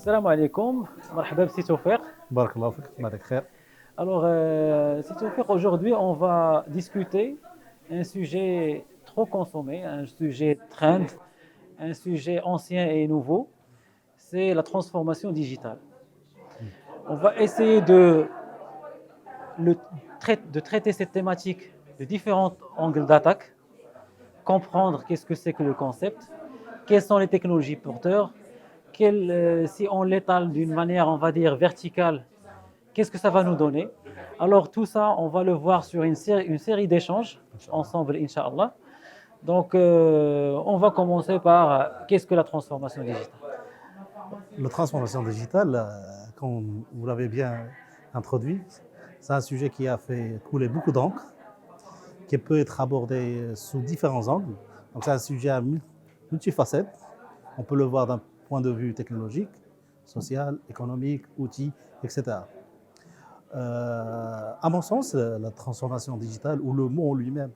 Salam alaikum, marhaba b'si Tawfiq. Barakallahu fik, Barak khair. Alors, si Tawfiq, aujourd'hui, on va discuter un sujet trop consommé, un sujet trend, un sujet ancien et nouveau, c'est la transformation digitale. On va essayer de traiter cette thématique de différents angles d'attaque, comprendre qu'est-ce que c'est que le concept, quelles sont les technologies porteurs, si on l'étale d'une manière, on va dire, verticale, qu'est-ce que ça va nous donner? Alors tout ça, on va le voir sur une série d'échanges Inch'Allah. ensemble, Inch'Allah. Donc, on va commencer par qu'est-ce que la transformation digitale? La transformation digitale, comme vous l'avez bien introduit, c'est un sujet qui a fait couler beaucoup d'encre, qui peut être abordé sous différents angles. Donc c'est un sujet à multifacette. On peut le voir d'un point de vue technologique, social, économique, outils, etc. À mon sens, la transformation digitale, ou le mot en lui-même,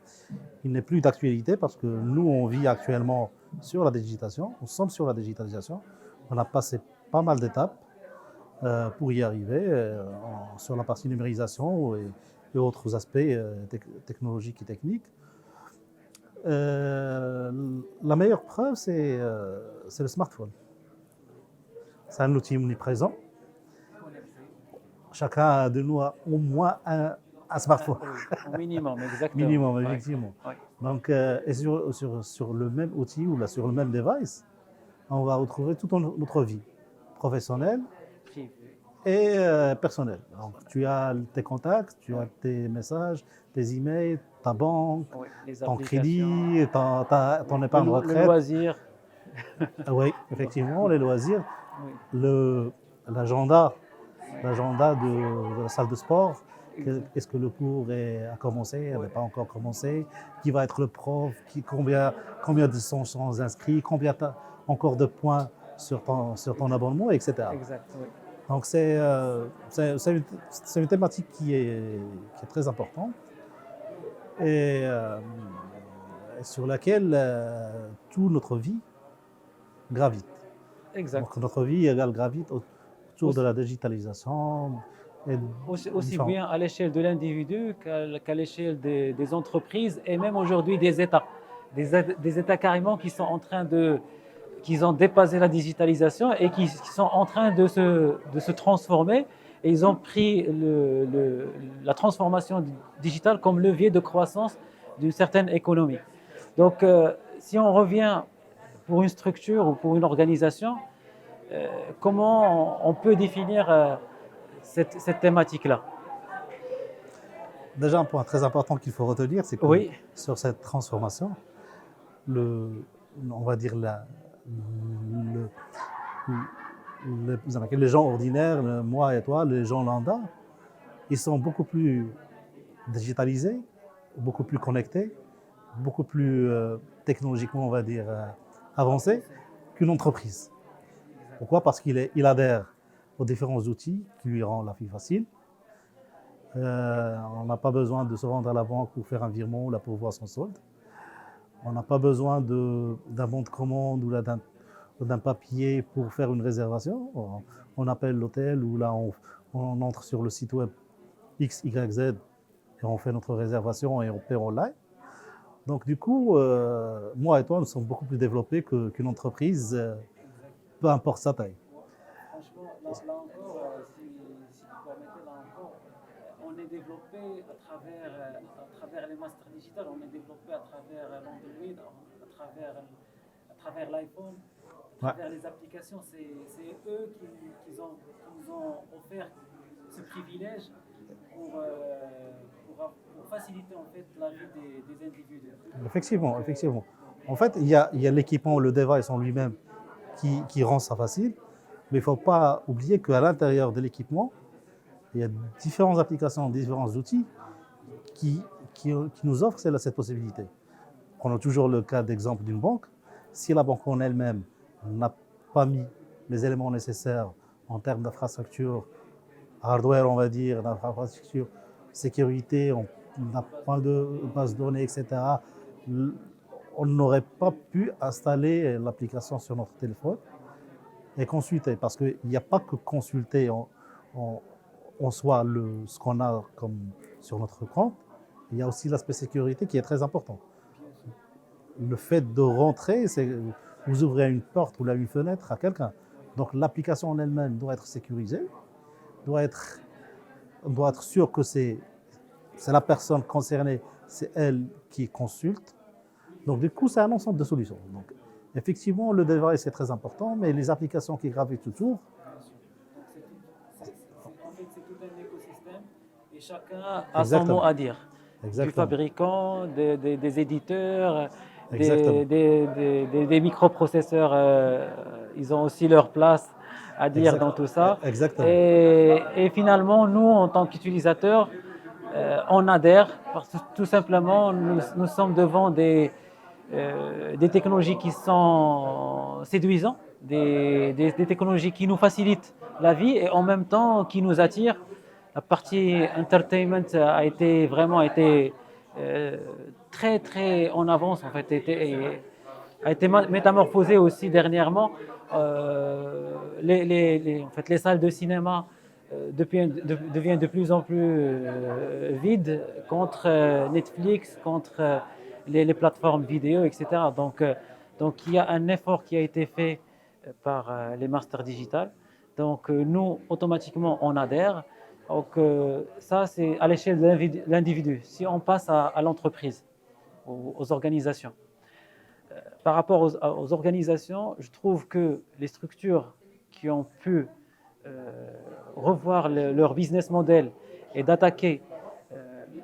il n'est plus d'actualité parce que nous, on vit actuellement sur la digitalisation, nous sommes sur la digitalisation. On a passé pas mal d'étapes pour y arriver sur la partie numérisation et autres aspects technologiques et techniques. La meilleure preuve, c'est le smartphone. C'est un outil omniprésent. Chacun de nous a au moins un smartphone. Au minimum, exactement. Minimum, Ouais. effectivement. Ouais. Donc, et sur le même outil ou sur le même device, on va retrouver toute notre vie professionnelle Privé. et personnelle. Donc, tu as tes contacts, tu as tes messages, tes emails, ta banque, Oui, les ton applications, crédit, ton épargne le retraite. loisir. Oui, effectivement, les loisirs, Oui, le- l'agenda, l'agenda de la salle de sport. exact. Est-ce que le cours a commencé, n'est pas encore commencé? Qui va être le prof? Combien de sont inscrits? Combien tu as encore de points sur ton abonnement, etc. Exact, oui. Donc c'est une thématique qui est très importante et, sur laquelle toute notre vie gravite. Donc Exact. notre vie elle gravite autour de Aussi, la digitalisation et aussi différents. bien à l'échelle de l'individu qu'à l'échelle des entreprises et même aujourd'hui des États. Des États carrément qui ont dépassé la digitalisation et qui sont en train de se transformer. Et ils ont pris la transformation digitale comme levier de croissance d'une certaine économie. Donc, si on revient pour une structure ou pour une organisation, comment on peut définir cette thématique-là? Déjà un point très important qu'il faut retenir, c'est que Oui, sur cette transformation, le, on va dire le, les gens ordinaires, moi et toi, les gens lambda, ils sont beaucoup plus digitalisés, beaucoup plus connectés, beaucoup plus technologiquement, on va dire, avancés avancé. qu'une entreprise. Pourquoi? Parce qu'il adhère aux différents outils qui lui rendent la vie facile. On n'a pas besoin de se rendre à la banque pour faire un virement ou là pour voir son solde. On n'a pas besoin d'un bon de commande ou d'un papier pour faire une réservation. On appelle l'hôtel ou là on entre sur le site web X, Y, Z et on fait notre réservation et on paie online. Donc du coup, moi et toi, nous sommes beaucoup plus développés qu'une entreprise, peu importe sa taille. Franchement, là encore, si vous permettez, là encore, on est développé à travers les masters digitales, on est développé à travers l'Android, à travers l'iPhone, à Ouais. travers les applications. C'est eux qui nous ont offert ce privilège pour faciliter en fait la vie des individus. Donc, Effectivement, effectivement. En fait, il y a l'équipement, le device en lui-même qui rend ça facile, mais il ne faut pas oublier qu'à l'intérieur de l'équipement, il y a différentes applications, différents outils qui, qui nous offrent cette possibilité. Prenons toujours le cas d'exemple d'une banque. Si la banque en elle-même n'a pas mis les éléments nécessaires en termes d'infrastructure, hardware, on va dire, d'infrastructure, sécurité, on n'a pas de base de données, etc., on n'aurait pas pu installer l'application sur notre téléphone et consulter. Parce qu'il n'y a pas que consulter en- en soi ce qu'on a comme sur notre compte, il y a aussi l'aspect sécurité qui est très important. Le fait de rentrer, c'est vous ouvrez une porte ou là une fenêtre à quelqu'un. Donc l'application en elle-même doit être sécurisée, doit être, on doit être sûr que c'est la personne concernée, c'est elle qui consulte. Donc du coup, c'est un ensemble de solutions. Donc effectivement, le device est très important, mais les applications qui gravitent autour, En fait, c'est tout un écosystème et chacun a son mot exactement, à dire. Du exactement, fabricant, des éditeurs, exactement, des microprocesseurs, ils ont aussi leur place à dire exact, dans tout ça. exactement. Et finalement, nous, en tant qu'utilisateurs, on adhère parce que tout simplement, nous sommes devant des technologies qui sont séduisantes, des technologies qui nous facilitent la vie et en même temps qui nous attirent. La partie entertainment vraiment été très très en avance en fait, a été métamorphosée aussi dernièrement. En fait, les salles de cinéma deviennent de plus en plus vides contre Netflix, contre les plateformes vidéo, etc. Donc il y a un effort qui a été fait par les masters digitales. Donc nous, automatiquement, on adhère. Donc ça, c'est à l'échelle de l'individu. Si on passe à l'entreprise, aux organisations. Par rapport aux organisations, je trouve que les structures qui ont pu revoir leur business model et d'attaquer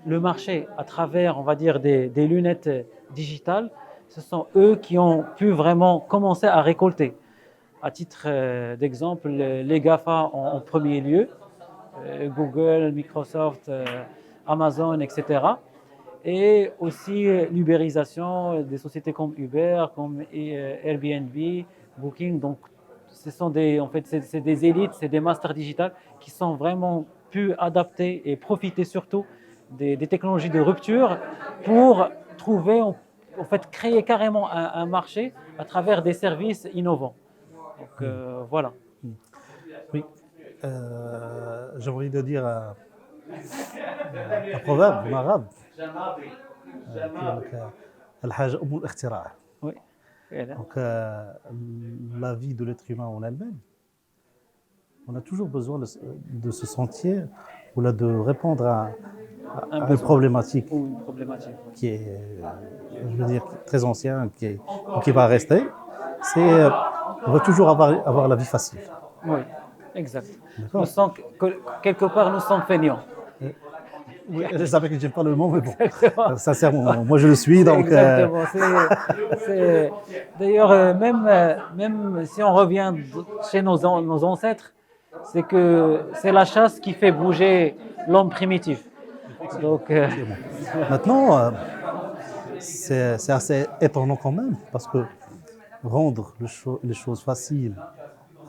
le marché à travers, on va dire, des lunettes digitales, ce sont eux qui ont pu vraiment commencer à récolter. À titre d'exemple, les GAFA en premier lieu, Google, Microsoft, Amazon, etc. Et aussi l'ubérisation des sociétés comme Uber, comme Airbnb, Booking. Donc, en fait, c'est des élites, c'est des masters digitales qui sont vraiment pu adapter et profiter surtout des technologies de rupture pour trouver, en fait, créer carrément un marché à travers des services innovants. Donc, voilà. Oui. J'ai envie de dire un proverbe en arabe qui est الحاجة أم الاختراع. Oui. Voilà. Donc, la vie de l'être humain en elle-même, on a toujours besoin de se sentir ou là, de répondre Un à une besoin problématique ou une problématique. Oui. qui est, je veux dire, très ancienne, qui va rester. C'est, on va toujours avoir la vie facile. Oui, exact. Nous D'accord. sommes, quelque part, nous sommes feignants. Oui, je savais que j'aime pas le mot, mais bon, Exactement. sincèrement, moi je le suis, donc Exactement. D'ailleurs, même si on revient chez nos ancêtres, c'est que c'est la chasse qui fait bouger l'homme primitif. Donc, effectivement. Maintenant, c'est assez étonnant quand même, parce que rendre les choses faciles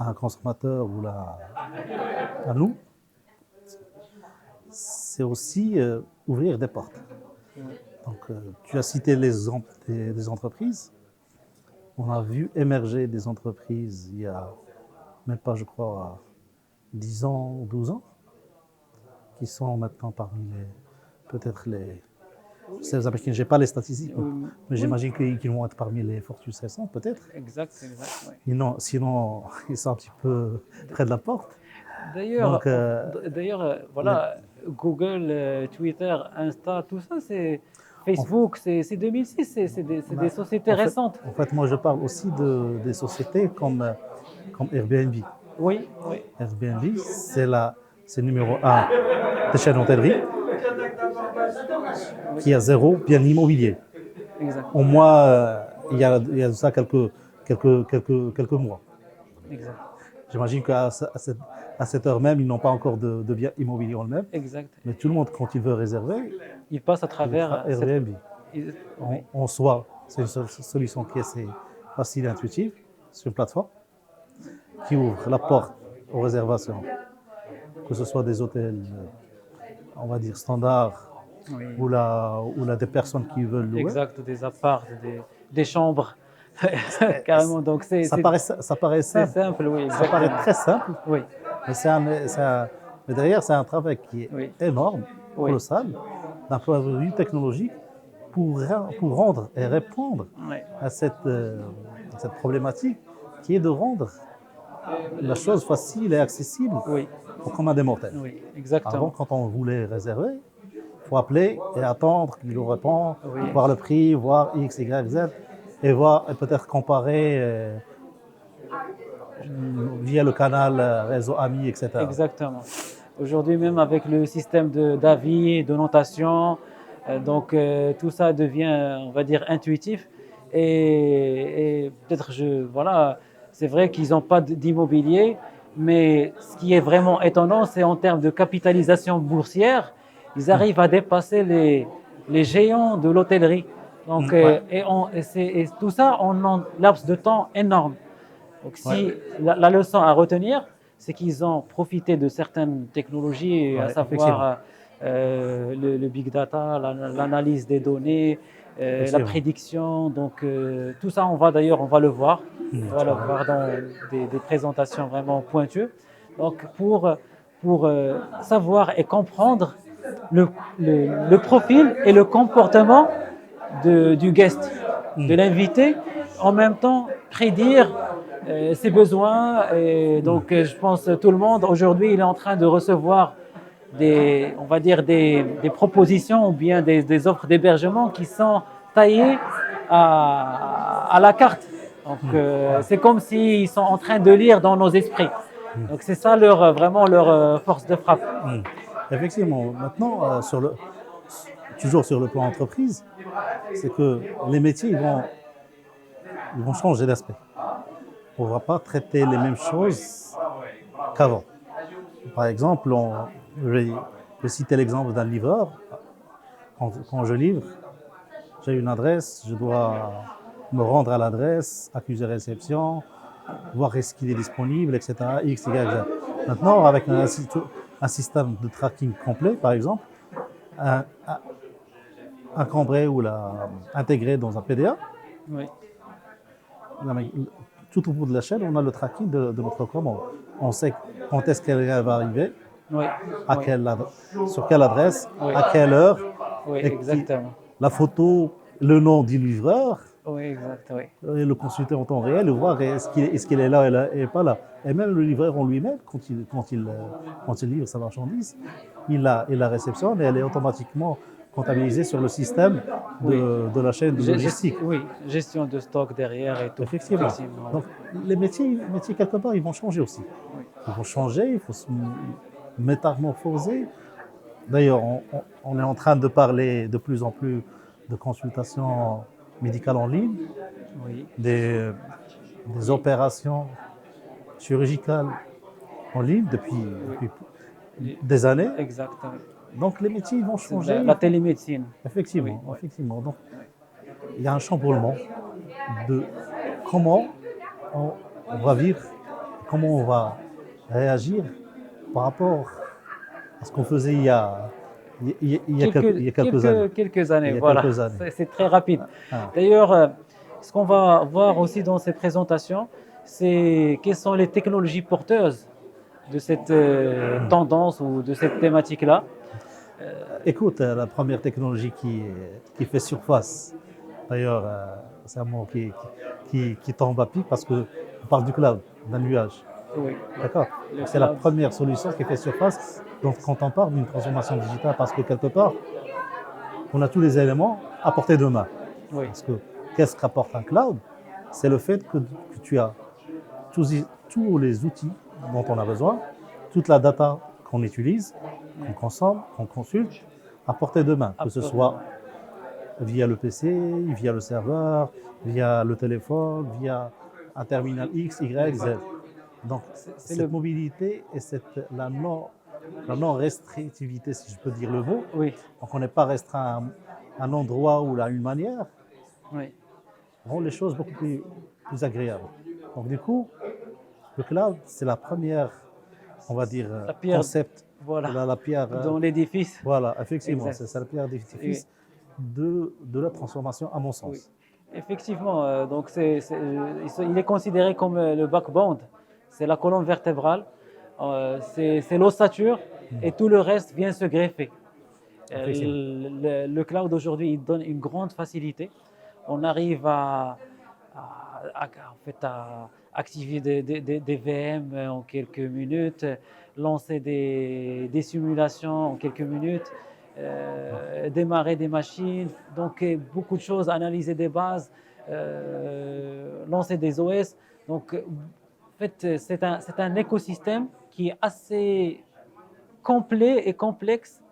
à un consommateur ou là, à nous, c'est aussi ouvrir des portes. Donc, tu as cité les exemples des entreprises. On a vu émerger des entreprises il y a même pas, je crois, 10 ans ou 12 ans, qui sont maintenant parmi peut-être les. Je n'ai pas les statistiques, mais oui, j'imagine qu'ils vont être parmi les Fortune 500, peut-être. exact, exact. Oui. Sinon, ils sont un petit peu près de la porte. D'ailleurs, Donc, voilà, Google, Twitter, Insta, tout ça, c'est en, Facebook, c'est 2006, c'est des sociétés récentes. en fait, moi, je parle aussi des sociétés comme Airbnb. Oui, oui, Airbnb, c'est numéro un des chaînes d'hôtellerie qui a zéro bien immobilier. exact, Au moins, il y a de ça quelques mois. exact, J'imagine qu'à cette heure même, ils n'ont pas encore de bien immobilier en eux-mêmes. exact. Mais tout le monde, quand il veut réserver, Ils passent à il travers est Airbnb. oui, En soi, c'est une solution qui est assez facile et intuitive. C'est une plateforme qui ouvre la porte aux réservations, que ce soit des hôtels, on va dire, standards, oui, ou là des personnes qui veulent louer. exact, des apparts, des chambres. Carrément. Donc, Ça paraît c'est simple, simple, oui, ça paraît exactement. très simple, Oui, mais, mais derrière, c'est un travail qui est oui, énorme, oui, colossal, d'un point de vue technologique, pour rendre et répondre oui, à cette problématique qui est de rendre la chose facile et accessible oui, au commun des mortels. oui, Avant, exactement. quand on voulait réserver, il faut appeler et attendre qu'il nous réponde, Oui, voir le prix, voir X, Y, Z, et voir et peut-être comparer via le canal réseau ami, etc. exactement. Aujourd'hui, même avec le système d'avis, de notation, donc tout ça devient, on va dire, intuitif. Et peut-être, voilà, c'est vrai qu'ils n'ont pas d'immobilier, mais ce qui est vraiment étonnant, c'est en termes de capitalisation boursière, ils arrivent à dépasser les géants de l'hôtellerie. Donc, Ouais, et tout ça en un laps de temps énorme. Donc, ouais, si la leçon à retenir, c'est qu'ils ont profité de certaines technologies, à ouais, effectivement. savoir le big data, l'analyse des données, la Effectivement. prédiction. Donc, tout ça, on va le voir. On va le Inch'Allah. voir dans des présentations vraiment pointues. Donc, pour savoir et comprendre le, le profil et le comportement du guest, de l'invité, en même temps prédire ses besoins. Et donc, je pense que tout le monde aujourd'hui, il est en train de recevoir on va dire des propositions ou bien des offres d'hébergement qui sont taillées à la carte. Donc, c'est comme s'ils sont en train de lire dans nos esprits. Donc, c'est ça vraiment leur force de frappe. Effectivement. Maintenant, toujours sur le plan entreprise, c'est que les métiers ils vont changer d'aspect. On ne va pas traiter les mêmes choses qu'avant. Par exemple, je vais citer l'exemple d'un livreur. Quand je livre, j'ai une adresse, je dois me rendre à l'adresse, accuser réception, voir est-ce qu'il est disponible, etc. X, Y, Z. Maintenant, avec un système de tracking complet, par exemple, encombré ou intégré dans un PDA, Oui, tout au bout de la chaîne, on a le tracking de notre commande. On sait quand est-ce qu'elle va arriver, oui, à oui, sur quelle adresse, oui, à quelle heure, oui, et exactement. la photo, le nom du livreur, Oui, exact, oui. et le consulter en temps réel, et voir est-ce qu'il est là et pas là. Et même le livreur en lui-même, quand il livre sa marchandise, il la réceptionne et elle est automatiquement comptabilisée sur le système Oui. de la chaîne de logistique. Oui, gestion de stock derrière et tout. Effectivement. Effectivement, Donc, les métiers, quelque part, ils vont changer aussi. oui. Ils vont changer, il faut se métamorphoser. D'ailleurs, on est en train de parler de plus en plus de consultations médicales en ligne, Oui, des, des opérations chirurgicales en ligne oui, depuis oui. des années. Exactement. Donc, les métiers ils vont C'est de changer. la télémédecine. Oui, Effectivement, oui. effectivement. Donc, il y a un chamboulement de comment on va vivre, comment on va réagir par rapport à ce qu'on faisait il y a quelques années. Quelques Il années, y a voilà. quelques années. C'est très rapide. Ah, D'ailleurs, ce qu'on va voir aussi dans ces présentations, c'est quelles sont les technologies porteuses de cette tendance ou de cette thématique-là. écoute, la première technologie qui fait surface, d'ailleurs, c'est un mot qui tombe à pic parce qu'on parle du cloud, d'un nuage. Oui, D'accord. le C'est la cloud. première solution qui fait surface donc, quand on parle d'une transformation digitale parce que quelque part, on a tous les éléments à portée de main. Oui, Parce que qu'est-ce qu'apporte un cloud? C'est le fait que tu as tous les outils dont on a besoin, toute la data qu'on utilise, qu'on consomme, qu'on consulte, à portée de main, que ce soit via le PC, via le serveur, via le téléphone, via un terminal X, Y, Z. Donc, c'est cette mobilité et la non-restrictivité, si je peux dire le mot, oui, donc on n'est pas restreint à un endroit ou à une manière, oui. rend les choses beaucoup plus agréables. Donc, du coup, le cloud, c'est la première, on va dire, La pierre, concept, voilà, la pierre, dans l'édifice. voilà, effectivement, Exact. c'est ça la pierre Oui, d'édifice de la transformation, à mon oui. sens. Effectivement, donc il est considéré comme le backbone, c'est la colonne vertébrale, c'est l'ossature et tout le reste vient se greffer. Effectivement. Le cloud aujourd'hui, il donne une grande facilité. On arrive en fait, à activer des VM en quelques minutes, lancer des simulations en quelques minutes, démarrer des machines, donc beaucoup de choses, analyser des bases, lancer des OS. Donc, en fait, c'est un écosystème qui est assez complet et complexe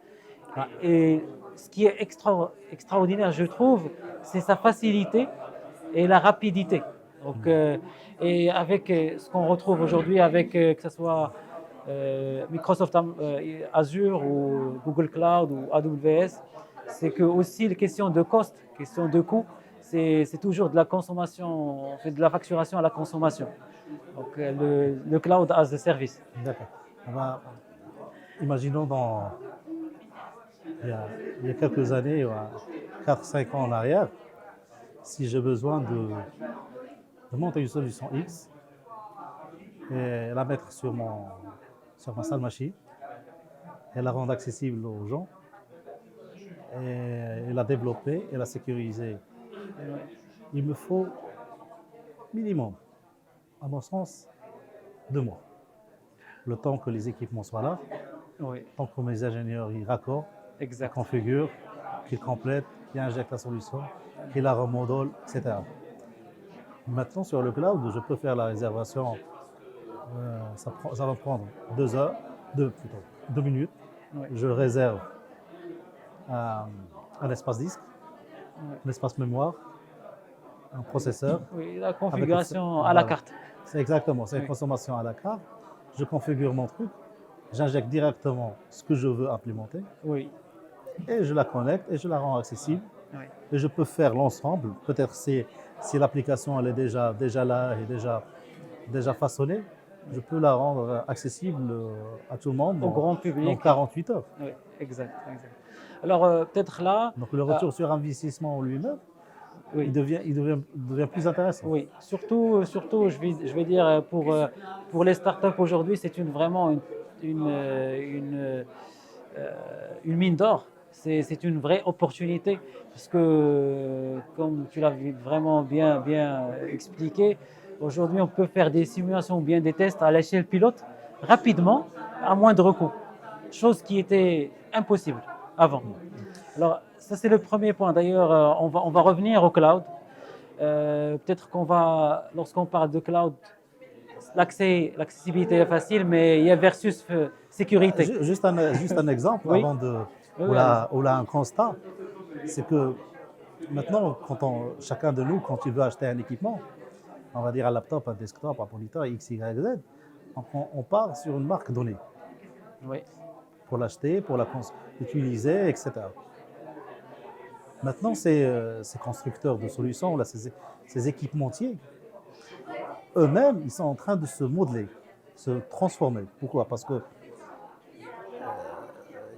Ouais. et ce qui est extraordinaire, je trouve, c'est sa facilité et la rapidité. Donc, et avec ce qu'on retrouve aujourd'hui, avec que ce soit Microsoft Azure ou Google Cloud ou AWS, c'est que aussi les questions de cost, questions de coût, c'est toujours de la consommation, on fait de la facturation à la consommation. Donc, le cloud as a service. D'accord. On va- Imaginons il y a quelques années, 4-5 ans en arrière, si j'ai besoin de monter une solution X et la mettre sur ma salle machine et la rendre accessible aux gens et la développer et la sécuriser. Il me faut minimum, à mon sens, 2 mois. Le temps que les équipements soient là, Oui, le temps que mes ingénieurs y raccordent, qu'ils exact. configurent, qu'ils complètent, qu'ils injectent la solution, qu'ils la remodèlent, etc. Maintenant, sur le cloud, je peux faire la réservation. Ça va prendre 2 heures, plutôt, 2 minutes. Oui, Je réserve un espace disque, oui. un espace mémoire, un processeur. Oui, la Avec configuration à la voilà. carte. C'est exactement, c'est une Oui, consommation à la carte. Je configure mon truc, j'injecte directement ce que je veux implémenter oui, et je la connecte et je la rends accessible. oui. Et je peux faire l'ensemble. Peut-être si l'application elle est déjà là et déjà façonnée, je peux la rendre accessible à tout le monde Au grand dans public. 48 heures. Oui, exact, exact. Alors, peut-être là, Donc le euh, retour sur investissement en lui-même, oui, il devient plus intéressant. oui. Surtout, je vais dire, pour les startups aujourd'hui, c'est vraiment une mine d'or. C'est une vraie opportunité parce que, comme tu l'as vraiment bien expliqué, aujourd'hui, on peut faire des simulations ou bien des tests à l'échelle pilote rapidement, à moindre coût, chose qui était impossible avant. Alors, ça, c'est le premier point. D'ailleurs, on va revenir au cloud. Peut-être lorsqu'on parle de cloud, l'accessibilité est facile, mais il y a versus sécurité. Juste un exemple Oui, avant oui, oui, allez-y. où là un constat, c'est que maintenant, chacun de nous, quand il veut acheter un équipement, on va dire un laptop, un desktop, un moniteur, X, Y, Z, on part sur une marque donnée Oui, pour l'acheter, pour l'utiliser, etc. Maintenant, ces constructeurs de solutions, là, ces équipementiers, eux-mêmes, ils sont en train de se modeler, se transformer. Pourquoi? Parce que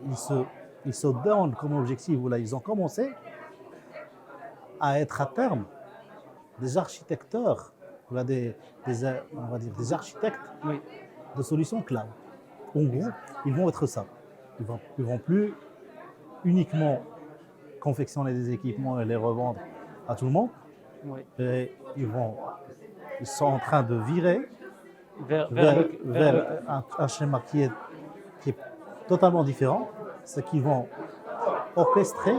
ils se, ils se donnent comme objectif, ou là, ils ont commencé à être à terme des architecteurs, on va dire des architectes oui, de solutions cloud. En gros, ils vont être ça. Ils vont plus uniquement confectionner des équipements et les revendre à tout le monde. oui. Et ils sont en train de virer vers un schéma qui est totalement différent. C'est qu'ils vont orchestrer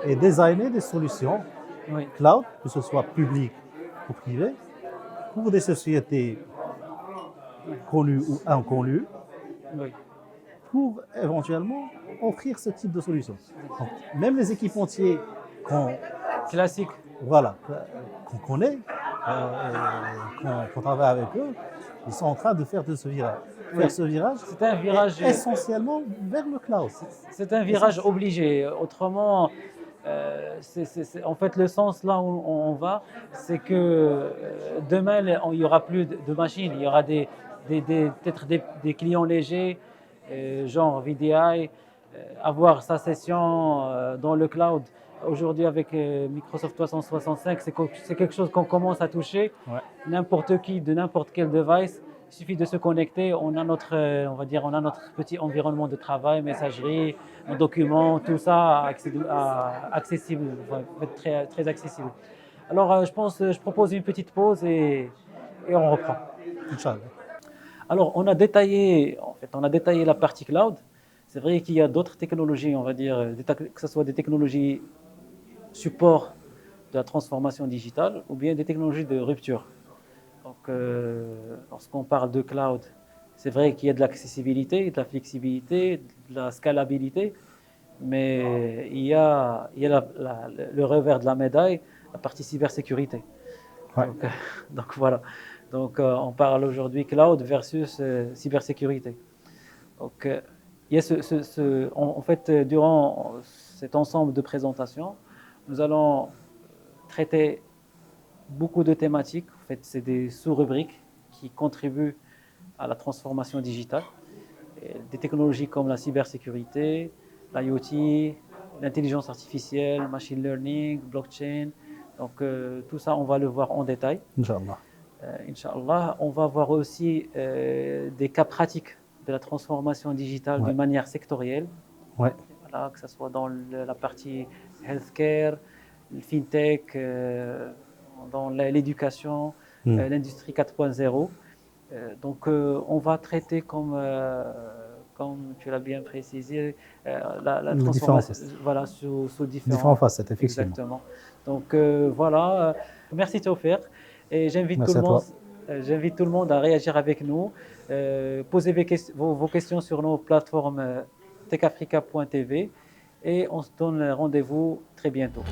et designer des solutions Oui, cloud, que ce soit public ou privé, pour des sociétés connues ou inconnues, oui. pour éventuellement offrir ce type de solution. Donc, même les équipementiers qu'on Classique. voilà, qu'on connaît, qu'on travaille avec eux, ils sont en train de faire ce virage. Oui. Faire ce virage C'est un virage. essentiellement vers le cloud. C'est un virage obligé. Autrement, en fait, le sens là où on va, c'est que demain, il n'y aura plus de machines. Il y aura peut-être des clients légers, genre VDI, avoir sa session dans le cloud Aujourd'hui, avec Microsoft 365, c'est quelque chose qu'on commence à toucher. Ouais. N'importe qui, de n'importe quel device, il suffit de se connecter. On a notre, on va dire, on a notre petit environnement de travail, messagerie, nos documents, tout ça accessible, enfin, très, très accessible. Alors, je propose une petite pause et on reprend. Inch'Allah. Alors, on a détaillé la partie cloud. C'est vrai qu'il y a d'autres technologies, on va dire, que ce soit des technologies support de la transformation digitale ou bien des technologies de rupture. Donc, lorsqu'on parle de cloud, c'est vrai qu'il y a de l'accessibilité, de la flexibilité, de la scalabilité, mais il y a le revers de la médaille, la partie cybersécurité. Ouais. Donc voilà. Donc, on parle aujourd'hui cloud versus cybersécurité. Donc, il y a en fait, durant cet ensemble de présentations, nous allons traiter beaucoup de thématiques. En fait, c'est des sous-rubriques qui contribuent à la transformation digitale. Et des technologies comme la cybersécurité, l'IoT, l'intelligence artificielle, machine learning, blockchain. Donc, tout ça, on va le voir en détail. Inch'Allah. Inch'Allah, on va voir aussi des cas pratiques de la transformation digitale Ouais. d'une manière sectorielle. Ouais. Voilà, que ce soit dans la partie healthcare, le fintech, dans l'éducation, l'industrie 4.0. Donc, on va traiter comme tu l'as bien précisé, la transformation, voilà, sous différentes facettes, effectivement. Exactement. Donc, voilà. Merci Tawfiq. Et j'invite tout le monde à réagir avec nous. Posez vos questions sur nos plateformes techafrica.tv et on se donne rendez-vous très bientôt.